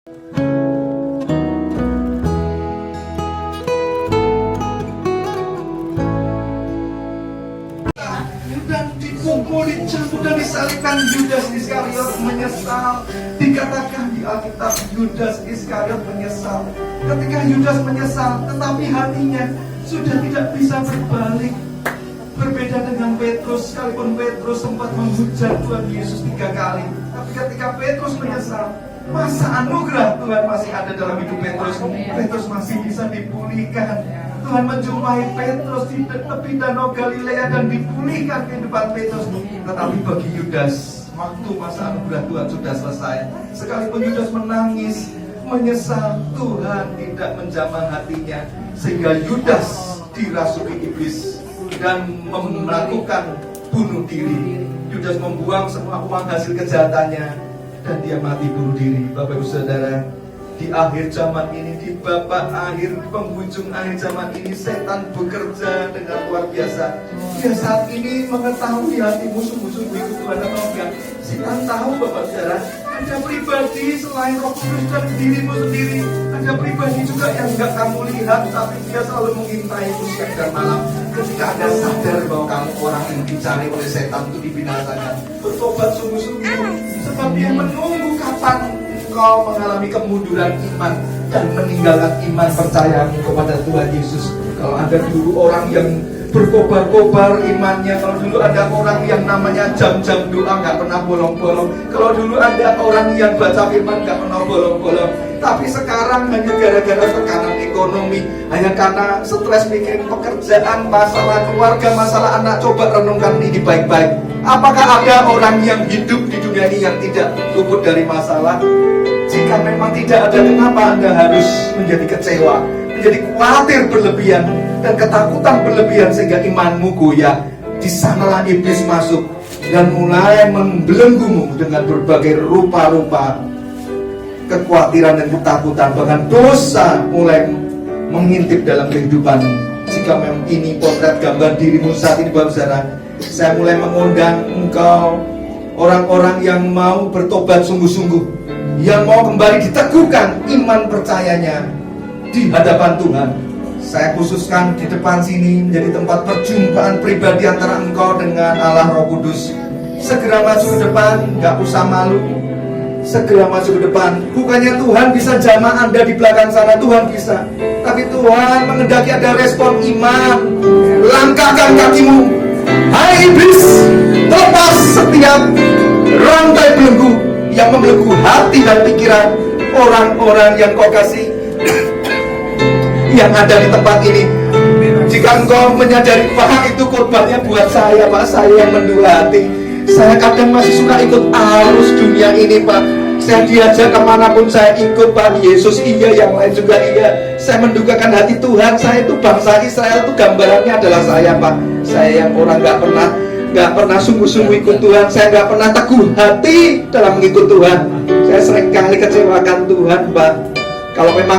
Dan dipukul, dicambuk dan disalibkan Yudas Iskariot menyesal. Dikatakan di Alkitab Yudas Iskariot menyesal. Ketika Yudas menyesal, tetapi hatinya sudah tidak bisa berbalik. Berbeda dengan Petrus, sekalipun Petrus sempat menghujat Tuhan Yesus 3 kali, tapi ketika Petrus menyesal, masa anugerah Tuhan masih ada dalam hidup Petrus. Petrus masih bisa dipulihkan. Tuhan menjumpai Petrus di tepi danau Galilea dan dipulihkan kehidupan Petrus. Tetapi bagi Yudas, waktu masa anugerah Tuhan sudah selesai. Sekalipun Yudas menangis, menyesal, Tuhan tidak menjamah hatinya, sehingga Yudas dirasuki iblis dan melakukan bunuh diri. Yudas membuang semua uang hasil kejahatannya dan dia mati bunuh diri. Bapak Ibu Saudara, di akhir zaman ini, di babak akhir, penghujung akhir zaman ini, setan bekerja dengan luar biasa. Dia saat ini mengetahui hati musuh-musuh ikut Tuhan atau enggak. Setan tahu, Bapak Saudara, ada pribadi selain Roh Kudus dan dirimu sendiri. Ada pribadi juga yang enggak kamu lihat, tapi dia selalu mengintaimu siang dan malam. Ketika Anda sadar bahwa kamu orang yang dicari oleh setan itu dibinasakan, bertobat sungguh-sungguh, sebab dia menunggu kapan kau mengalami kemunduran iman dan meninggalkan iman percayamu kepada Tuhan Yesus. Kalau ada dulu orang yang berkobar-kobar imannya, kalau dulu ada orang yang namanya jam-jam doa nggak pernah bolong-bolong, kalau dulu ada orang yang baca firman nggak pernah bolong-bolong, tapi sekarang hanya gara-gara tekanan ekonomi, hanya karena stres mikirin pekerjaan, masalah keluarga, masalah anak. Coba renungkan ini baik-baik. Apakah ada orang yang hidup di dunia ini yang tidak luput dari masalah? Jika memang tidak ada, kenapa Anda harus menjadi kecewa, menjadi khawatir berlebihan dan ketakutan berlebihan sehingga imanmu goyah? Di sanalah iblis masuk dan mulai membelenggumu dengan berbagai rupa-rupa kekhawatiran dan ketakutan, bahkan dosa mulai mengintip dalam kehidupan. Jika memang ini potret gambar dirimu saat ini, Bapak Saudara, saya mulai mengundang engkau, orang-orang yang mau bertobat sungguh-sungguh, yang mau kembali diteguhkan iman percayanya di hadapan Tuhan. Saya khususkan di depan sini menjadi tempat perjumpaan pribadi antara engkau dengan Allah Roh Kudus. Segera maju ke depan, gak usah malu. Segera maju ke depan. Bukannya Tuhan bisa jamah Anda di belakang sana, Tuhan bisa. Tapi Tuhan mengendaki ada respon iman. Langkahkan kakimu, hai iblis, lepas setiap rantai belenggu yang membelenggu hati dan pikiran orang-orang yang kau kasih yang ada di tempat ini. Jika engkau menyadari, Pak, itu korbannya buat saya, Pak, saya yang mendua hati. Saya kadang masih suka ikut arus dunia ini, Pak. Saya diajak kemanapun saya ikut, Pak. Yesus iya, yang lain juga iya. Saya mendukakan hati Tuhan. Saya itu bangsa Israel, itu gambarannya adalah saya, Pak. Saya yang orang gak pernah sungguh-sungguh ikut Tuhan. Saya gak pernah teguh hati dalam mengikut Tuhan. Saya seringkali kecewakan Tuhan, Pak. Kalau memang